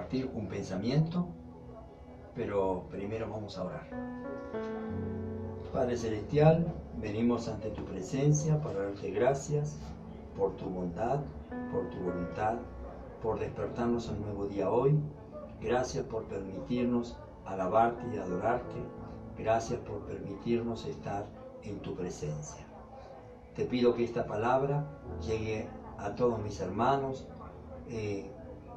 compartir un pensamiento, pero primero vamos a orar. Padre Celestial, venimos ante tu presencia para darte gracias por tu bondad, por tu voluntad, por despertarnos a un nuevo día hoy. Gracias por permitirnos alabarte y adorarte. Gracias por permitirnos estar en tu presencia. Te pido que esta palabra llegue a todos mis hermanos.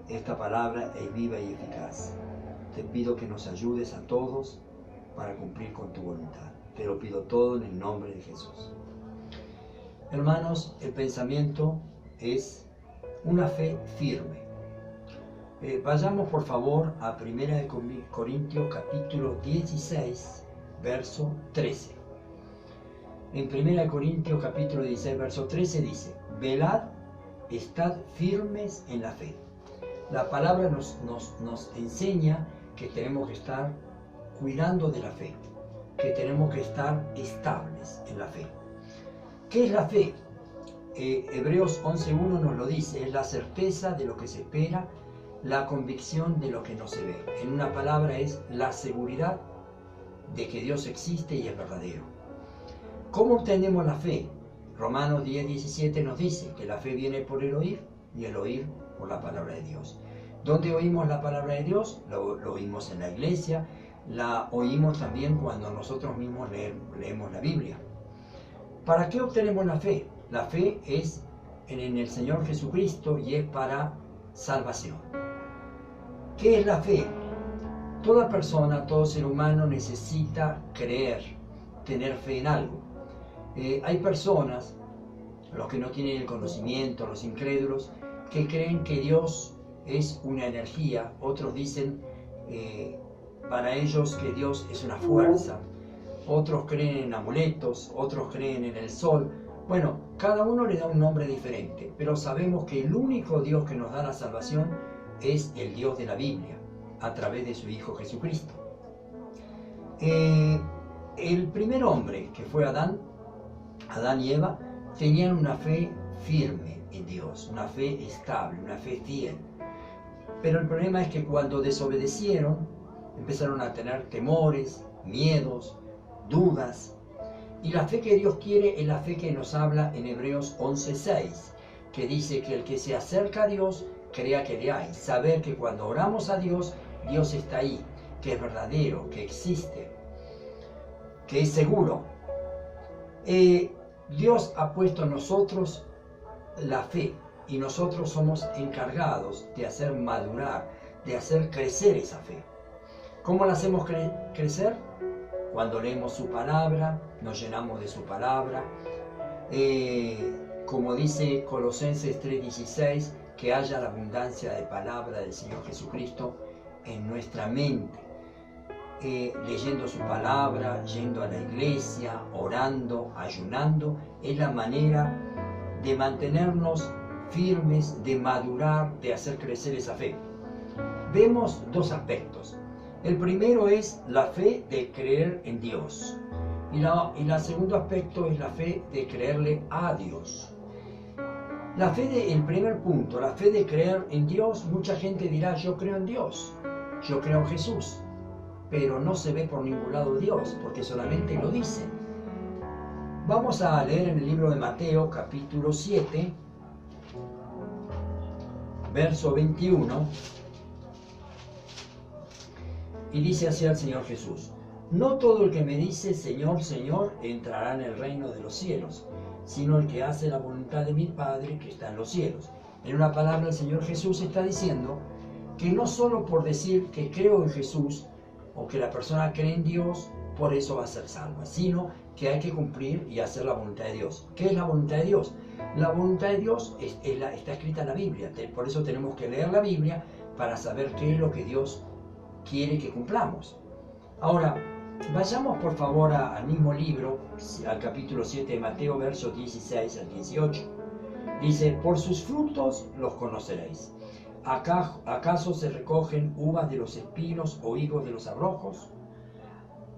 Esta palabra es viva y eficaz. Te pido que nos ayudes a todos para cumplir con tu voluntad. Te lo pido todo en el nombre de Jesús. Hermanos, el pensamiento es una fe firme. Vayamos por favor a 1 Corintios capítulo 16, verso 13. En 1 Corintios capítulo 16, verso 13 dice: velad, estad firmes en la fe. La palabra nos enseña que tenemos que estar cuidando de la fe, que tenemos que estar estables en la fe. ¿Qué es la fe? Hebreos 11.1 nos lo dice: es la certeza de lo que se espera, la convicción de lo que no se ve. En una palabra, es la seguridad de que Dios existe y es verdadero. ¿Cómo obtenemos la fe? Romanos 10:17 nos dice que la fe viene por el oír y el oír por la palabra de Dios. ¿Dónde oímos la palabra de Dios? Lo oímos en la iglesia, la oímos también cuando nosotros mismos leemos la Biblia. ¿Para qué obtenemos la fe? La fe es en el Señor Jesucristo y es para salvación. ¿Qué es la fe? Toda persona, todo ser humano necesita creer, tener fe en algo. Hay personas, los que no tienen el conocimiento, los incrédulos, que creen que Dios es una energía. Otros dicen para ellos que Dios es una fuerza. Otros creen en amuletos, otros creen en el sol. Bueno, cada uno le da un nombre diferente, pero sabemos que el único Dios que nos da la salvación es el Dios de la Biblia, a través de su Hijo Jesucristo. El primer hombre, que fue Adán y Eva, tenían una fe firme en Dios, una fe estable, una fe fiel. Pero el problema es que cuando desobedecieron, empezaron a tener temores, miedos, dudas. Y la fe que Dios quiere es la fe que nos habla en Hebreos 11:6, que dice que el que se acerca a Dios, crea que le hay. Saber que cuando oramos a Dios, Dios está ahí, que es verdadero, que existe, que es seguro. Dios ha puesto en nosotros la fe y nosotros somos encargados de hacer madurar, de hacer crecer esa fe. ¿Cómo la hacemos crecer? Cuando leemos su palabra, nos llenamos de su palabra. Como dice Colosenses 3:16, que haya la abundancia de palabra del Señor Jesucristo en nuestra mente. Leyendo su palabra, yendo a la iglesia, orando, ayunando, es la manera de mantenernos firmes, de madurar, de hacer crecer esa fe. Vemos dos aspectos. El primero es la fe de creer en Dios. Y el segundo aspecto es la fe de creerle a Dios. El primer punto, la fe de creer en Dios, mucha gente dirá: yo creo en Dios, yo creo en Jesús, pero no se ve por ningún lado Dios, porque solamente lo dicen. Vamos a leer en el libro de Mateo, capítulo 7, verso 21, y dice así el Señor Jesús: no todo el que me dice Señor, Señor, entrará en el reino de los cielos, sino el que hace la voluntad de mi Padre que está en los cielos. En una palabra, el Señor Jesús está diciendo que no solo por decir que creo en Jesús o que la persona cree en Dios, por eso va a ser salva, sino que hay que cumplir y hacer la voluntad de Dios. ¿Qué es la voluntad de Dios? La voluntad de Dios está escrita en la Biblia, por eso tenemos que leer la Biblia para saber qué es lo que Dios quiere que cumplamos. Ahora, vayamos por favor al mismo libro, al capítulo 7 de Mateo, versos 16 al 18. Dice: por sus frutos los conoceréis. ¿Acaso se recogen uvas de los espinos o higos de los abrojos?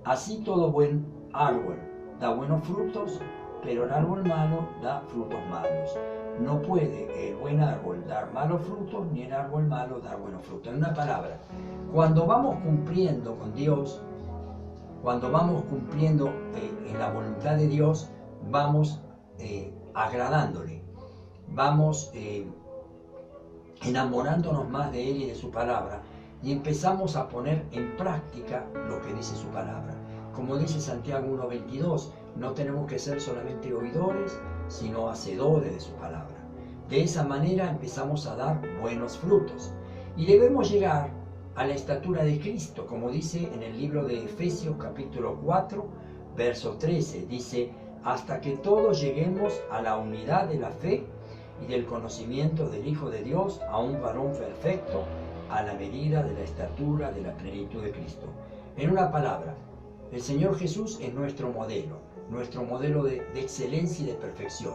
Así todo buen árbol da buenos frutos, pero el árbol malo da frutos malos. no puede el buen árbol dar malos frutos, ni el árbol malo dar buenos frutos. En una palabra, cuando vamos cumpliendo con Dios, cuando vamos cumpliendo en la voluntad de Dios, vamos agradándole, vamos enamorándonos más de Él y de su palabra, y empezamos a poner en práctica lo que dice su palabra. Como dice Santiago 1:22, no tenemos que ser solamente oidores, sino hacedores de su palabra. De esa manera empezamos a dar buenos frutos. Y debemos llegar a la estatura de Cristo, como dice en el libro de Efesios capítulo 4, verso 13. Dice, hasta que todos lleguemos a la unidad de la fe y del conocimiento del Hijo de Dios, a un varón perfecto, a la medida de la estatura de la plenitud de Cristo. En una palabra, el Señor Jesús es nuestro modelo de excelencia y de perfección.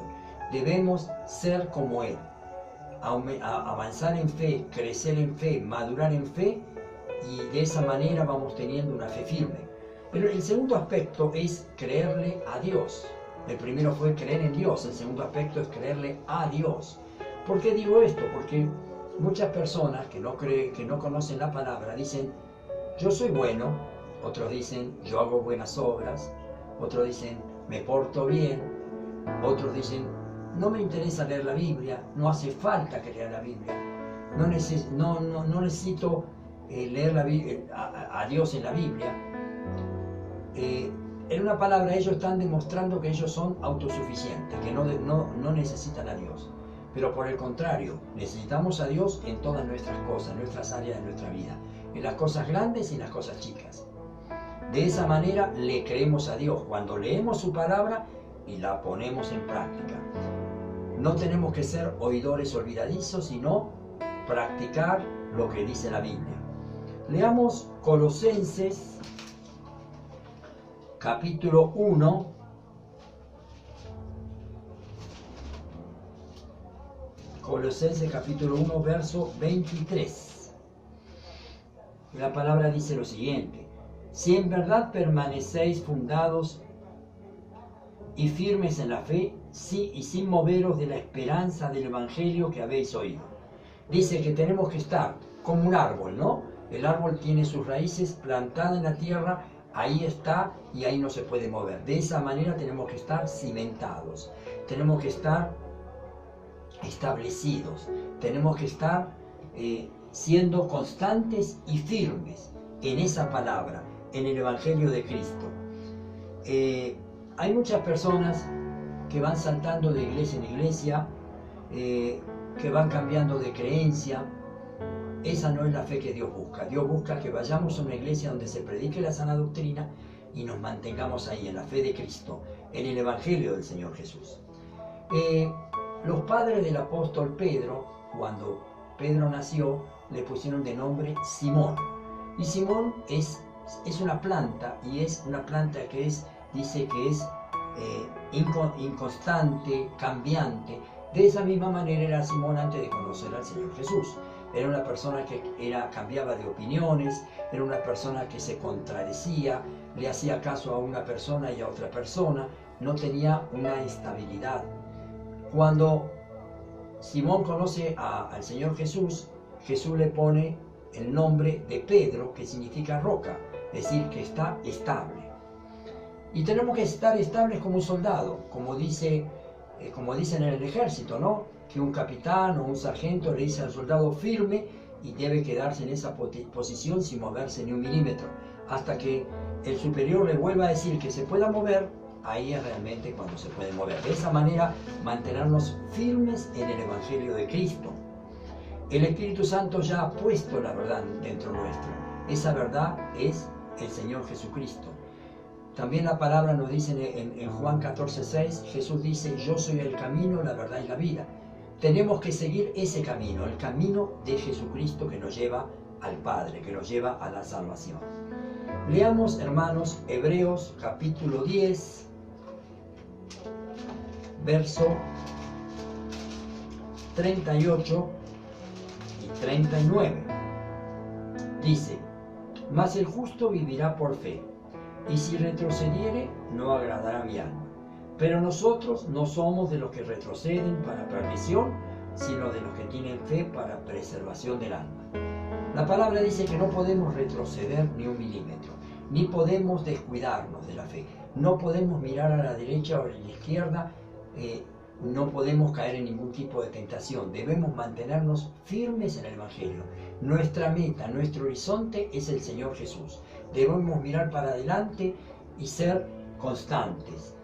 Debemos ser como Él, avanzar en fe, crecer en fe, madurar en fe, y de esa manera vamos teniendo una fe firme. Pero el segundo aspecto es creerle a Dios. El primero fue creer en Dios, el segundo aspecto es creerle a Dios. ¿Por qué digo esto? Porque muchas personas que no conocen la palabra dicen, yo soy bueno, otros dicen, yo hago buenas obras, otros dicen, me porto bien, otros dicen, no me interesa leer la Biblia, no hace falta que lea la Biblia, no necesito leer a Dios en la Biblia. En una palabra, ellos están demostrando que ellos son autosuficientes, que no necesitan a Dios. Pero por el contrario, necesitamos a Dios en todas nuestras cosas, en nuestras áreas de nuestra vida, en las cosas grandes y en las cosas chicas. De esa manera le creemos a Dios cuando leemos su palabra y la ponemos en práctica. No tenemos que ser oidores olvidadizos, sino practicar lo que dice la Biblia. Leamos Colosenses capítulo 1, Colosenses capítulo 1, verso 23. La palabra dice lo siguiente: si en verdad permanecéis fundados y firmes en la fe, sí, y sin moveros de la esperanza del Evangelio que habéis oído. Dice que tenemos que estar como un árbol, ¿no? El árbol tiene sus raíces plantadas en la tierra, ahí está y ahí no se puede mover. De esa manera tenemos que estar cimentados, tenemos que estar establecidos, tenemos que estar siendo constantes y firmes en esa palabra, en el Evangelio de Cristo. Hay muchas personas que van saltando de iglesia en iglesia, que van cambiando de creencia. Esa no es la fe que Dios busca. Dios busca que vayamos a una iglesia donde se predique la sana doctrina y nos mantengamos ahí en la fe de Cristo, en el Evangelio del Señor Jesús. Los padres del apóstol Pedro, cuando Pedro nació, le pusieron de nombre Simón. Y Simón es una planta, y es una planta que dice que es inconstante, cambiante. De esa misma manera era Simón antes de conocer al Señor Jesús. Era una persona que cambiaba de opiniones, era una persona que se contradecía, le hacía caso a una persona y a otra persona, no tenía una estabilidad. Cuando Simón conoce al Señor Jesús, Jesús le pone el nombre de Pedro, que significa roca, es decir, que está estable. Y tenemos que estar estables como un soldado, como dicen en el ejército, ¿no? Que un capitán o un sargento le dice al soldado firme y debe quedarse en esa posición sin moverse ni un milímetro, hasta que el superior le vuelva a decir que se pueda mover. Ahí es realmente cuando se puede mover. De esa manera, mantenernos firmes en el Evangelio de Cristo. El Espíritu Santo ya ha puesto la verdad dentro nuestro. Esa verdad es el Señor Jesucristo. También la palabra nos dice en Juan 14:6, Jesús dice, yo soy el camino, la verdad y la vida. Tenemos que seguir ese camino, el camino de Jesucristo que nos lleva al Padre, que nos lleva a la salvación. Leamos, hermanos, Hebreos capítulo 10, verso 38 y 39. Dice, mas el justo vivirá por fe, y si retrocediere, no agradará a mi alma. Pero nosotros no somos de los que retroceden para perdición, sino de los que tienen fe para preservación del alma. La palabra dice que no podemos retroceder ni un milímetro, ni podemos descuidarnos de la fe. No podemos mirar a la derecha o a la izquierda, no podemos caer en ningún tipo de tentación. Debemos mantenernos firmes en el Evangelio. Nuestra meta, nuestro horizonte es el Señor Jesús. Debemos mirar para adelante y ser constantes.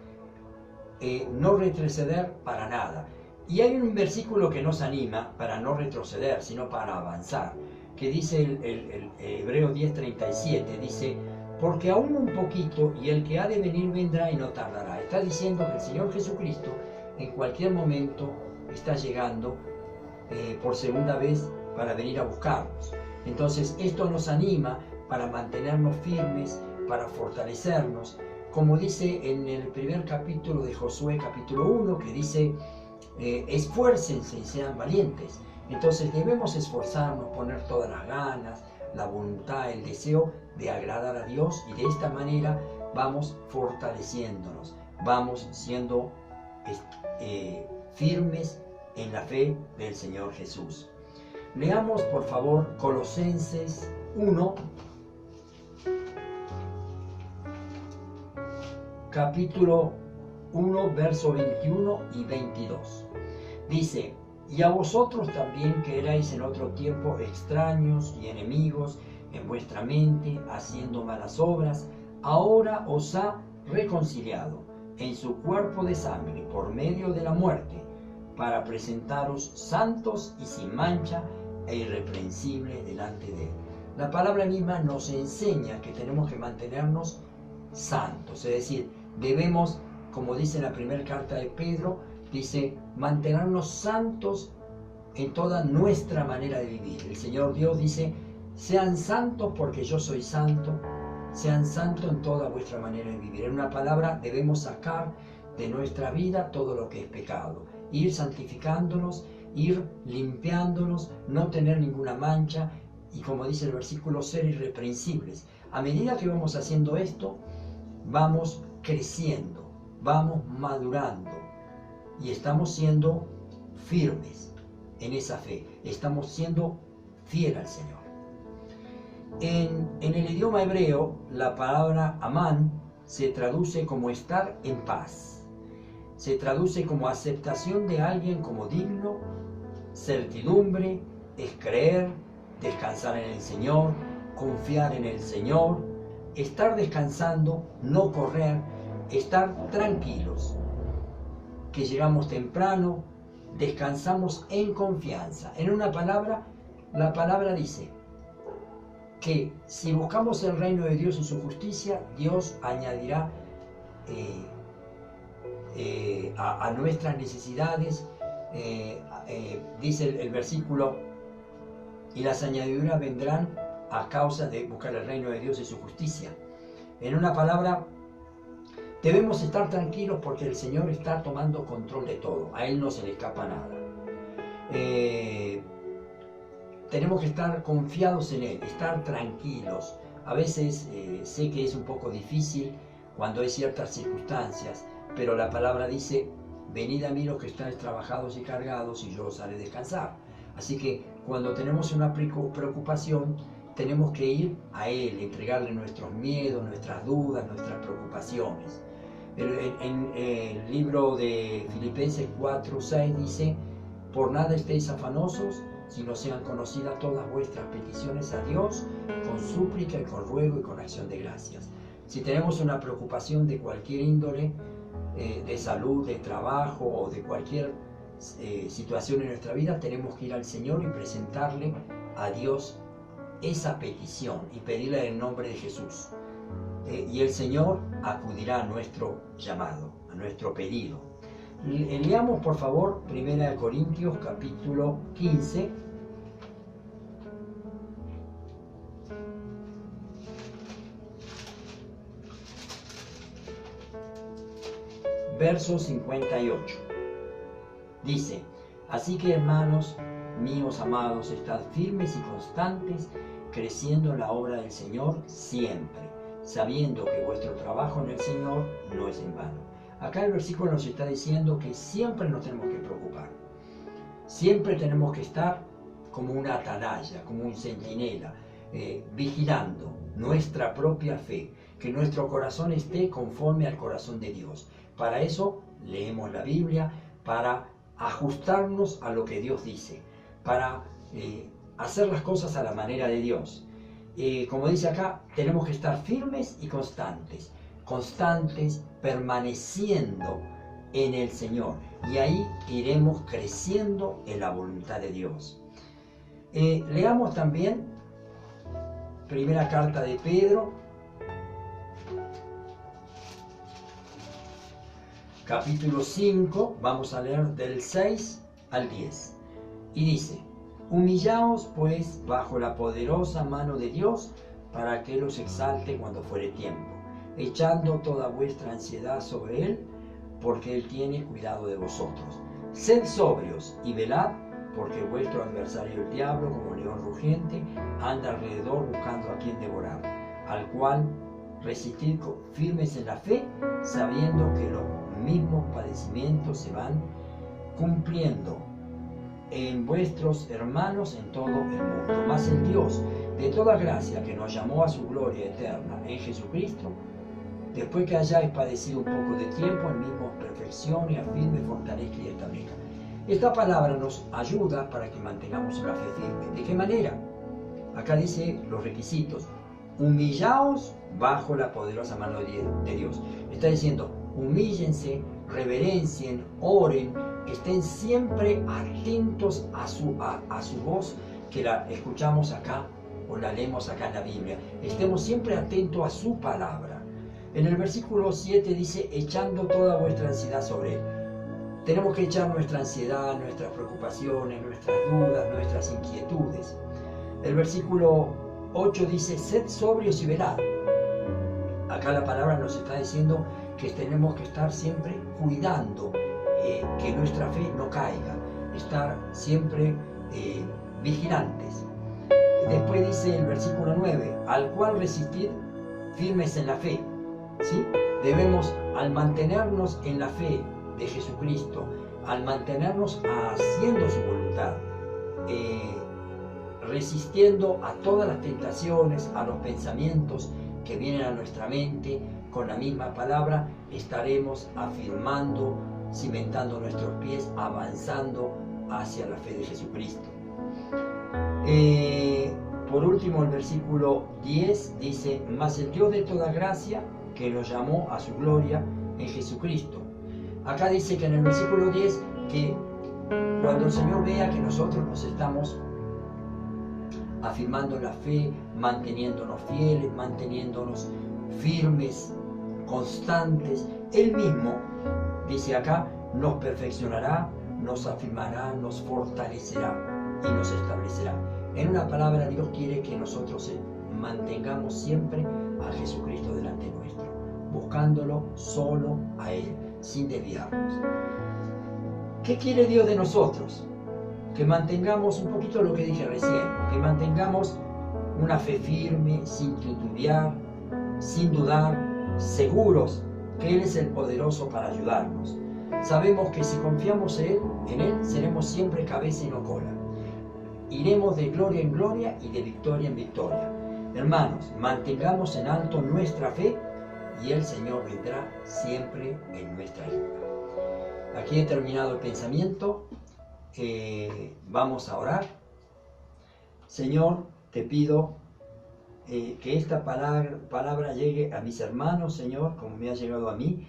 No retroceder para nada. Y hay un versículo que nos anima para no retroceder, sino para avanzar, que dice el Hebreo 10:37, dice: porque aún un poquito y el que ha de venir vendrá y no tardará. Está diciendo que el Señor Jesucristo en cualquier momento está llegando por segunda vez para venir a buscarnos. Entonces esto nos anima para mantenernos firmes, para fortalecernos, como dice en el primer capítulo de Josué, capítulo 1, que dice: esfuércense y sean valientes. Entonces debemos esforzarnos, poner todas las ganas, la voluntad, el deseo de agradar a Dios, y de esta manera vamos fortaleciéndonos, vamos siendo firmes en la fe del Señor Jesús. Leamos por favor Colosenses 1, capítulo 1, verso 21 y 22. Dice: y a vosotros también, que erais en otro tiempo extraños y enemigos en vuestra mente, haciendo malas obras, ahora os ha reconciliado en su cuerpo de sangre por medio de la muerte, para presentaros santos y sin mancha e irreprensibles delante de él. La palabra misma nos enseña que tenemos que mantenernos santos, es decir, debemos, como dice la primera carta de Pedro, dice: mantenernos santos en toda nuestra manera de vivir. El Señor Dios dice: sean santos porque yo soy santo. Sean santos en toda vuestra manera de vivir. En una palabra, debemos sacar de nuestra vida todo lo que es pecado, ir santificándonos, ir limpiándonos, no tener ninguna mancha, y como dice el versículo, ser irreprensibles. A medida que vamos haciendo esto, vamos creciendo, vamos madurando, y estamos siendo firmes en esa fe, estamos siendo fieles al Señor. En el idioma hebreo, la palabra amán se traduce como estar en paz, se traduce como aceptación de alguien como digno, certidumbre, es creer, descansar en el Señor, confiar en el Señor, estar descansando, no correr, estar tranquilos, que llegamos temprano, descansamos en confianza. En una palabra, la palabra dice que si buscamos el reino de Dios y su justicia, Dios añadirá a nuestras necesidades, dice el versículo: y las añadiduras vendrán a causa de buscar el reino de Dios y su justicia. En una palabra, debemos estar tranquilos porque el Señor está tomando control de todo, a Él no se le escapa nada. Tenemos que estar confiados en Él, estar tranquilos. A veces sé que es un poco difícil cuando hay ciertas circunstancias, pero la palabra dice: venid a mí los que estáis trabajados y cargados, y yo os haré descansar. Así que cuando tenemos una preocupación, tenemos que ir a Él, entregarle nuestros miedos, nuestras dudas, nuestras preocupaciones. En el libro de Filipenses 4:6 dice: por nada estéis afanosos, sino sean conocidas todas vuestras peticiones a Dios con súplica y con ruego y con acción de gracias. Si tenemos una preocupación de cualquier índole, de salud, de trabajo o de cualquier situación en nuestra vida, tenemos que ir al Señor y presentarle a Dios esa petición y pedirle en el nombre de Jesús. Y el Señor acudirá a nuestro llamado, a nuestro pedido. Leamos por favor 1 Corintios capítulo 15, verso 58. Dice: así que, hermanos míos amados, estad firmes y constantes, creciendo en la obra del Señor siempre, sabiendo que vuestro trabajo en el Señor no es en vano. Acá el versículo nos está diciendo que siempre nos tenemos que preocupar. Siempre tenemos que estar como una atalaya, como un centinela, vigilando nuestra propia fe, que nuestro corazón esté conforme al corazón de Dios. Para eso leemos la Biblia, para ajustarnos a lo que Dios dice, para hacer las cosas a la manera de Dios. Como dice acá, tenemos que estar firmes y constantes, permaneciendo en el Señor, y ahí iremos creciendo en la voluntad de Dios. Leamos también primera carta de Pedro, capítulo 5, vamos a leer del 6 al 10, y dice: humillaos pues bajo la poderosa mano de Dios, para que los exalte cuando fuere tiempo, echando toda vuestra ansiedad sobre Él, porque Él tiene cuidado de vosotros. Sed sobrios y velad, porque vuestro adversario el diablo, como león rugiente, anda alrededor buscando a quien devorar, al cual resistid firmes en la fe, sabiendo que los mismos padecimientos se van cumpliendo en vuestros hermanos en todo el mundo. Mas el Dios de toda gracia, que nos llamó a su gloria eterna en Jesucristo, después que hayáis padecido un poco de tiempo, el mismo perfeccione, afirme, fortalezca y establezca. Esta palabra nos ayuda para que mantengamos una fe firme. ¿De qué manera? Acá dice los requisitos: humillaos bajo la poderosa mano de Dios. Está diciendo, humíllense, reverencien, oren, estén siempre atentos a su voz, que la escuchamos acá o la leemos acá en la Biblia. Estemos siempre atentos a su palabra. En el versículo 7 dice, echando toda vuestra ansiedad sobre Él. Tenemos que echar nuestra ansiedad, nuestras preocupaciones, nuestras dudas, nuestras inquietudes. El versículo 8 dice, sed sobrios y velad. Acá la palabra nos está diciendo que tenemos que estar siempre cuidando que nuestra fe no caiga, estar siempre vigilantes. Después dice el versículo 9, al cual resistir firmes en la fe. ¿Sí? Debemos, al mantenernos en la fe de Jesucristo, al mantenernos haciendo su voluntad, resistiendo a todas las tentaciones, a los pensamientos que vienen a nuestra mente, con la misma palabra estaremos afirmando, cimentando nuestros pies, avanzando hacia la fe de Jesucristo. Por último, el versículo 10 dice, mas el Dios de toda gracia, que nos llamó a su gloria en Jesucristo. Acá dice que en el versículo 10 que cuando el Señor vea que nosotros nos estamos afirmando la fe, manteniéndonos fieles, manteniéndonos firmes, constantes, Él mismo, dice acá, nos perfeccionará, nos afirmará, nos fortalecerá y nos establecerá. En una palabra, Dios quiere que nosotros mantengamos siempre a Jesucristo delante nuestro, buscándolo solo a Él, sin desviarnos. ¿Qué quiere Dios de nosotros? Que mantengamos un poquito lo que dije recién, que mantengamos una fe firme, sin titubear, sin dudar, seguros que Él es el poderoso para ayudarnos. Sabemos que si confiamos en Él, seremos siempre cabeza y no cola. Iremos de gloria en gloria y de victoria en victoria. Hermanos, mantengamos en alto nuestra fe y el Señor vendrá siempre en nuestra ayuda. Aquí he terminado el pensamiento. Vamos a orar. Señor, te pido que esta palabra llegue a mis hermanos, Señor, como me ha llegado a mí.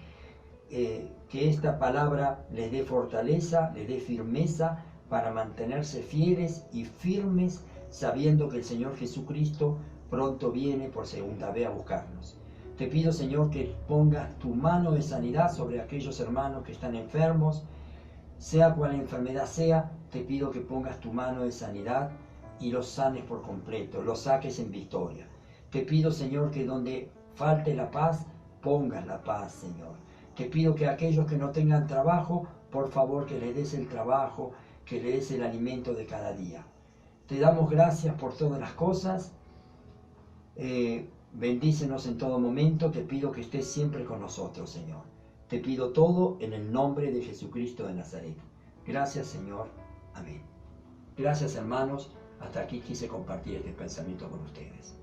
Que esta palabra les dé fortaleza, les dé firmeza para mantenerse fieles y firmes, sabiendo que el Señor Jesucristo pronto viene por segunda vez a buscarnos. Te pido, Señor, que pongas tu mano de sanidad sobre aquellos hermanos que están enfermos, sea cual enfermedad sea. Te pido que pongas tu mano de sanidad y los sanes por completo, los saques en victoria. Te pido, Señor, que donde falte la paz, pongas la paz, Señor. Te pido que aquellos que no tengan trabajo, por favor, que les des el trabajo, que les des el alimento de cada día. Te damos gracias por todas las cosas. Bendícenos en todo momento. Te pido que estés siempre con nosotros, Señor. Te pido todo en el nombre de Jesucristo de Nazaret. Gracias, Señor. Amén. Gracias, hermanos. Hasta aquí quise compartir este pensamiento con ustedes.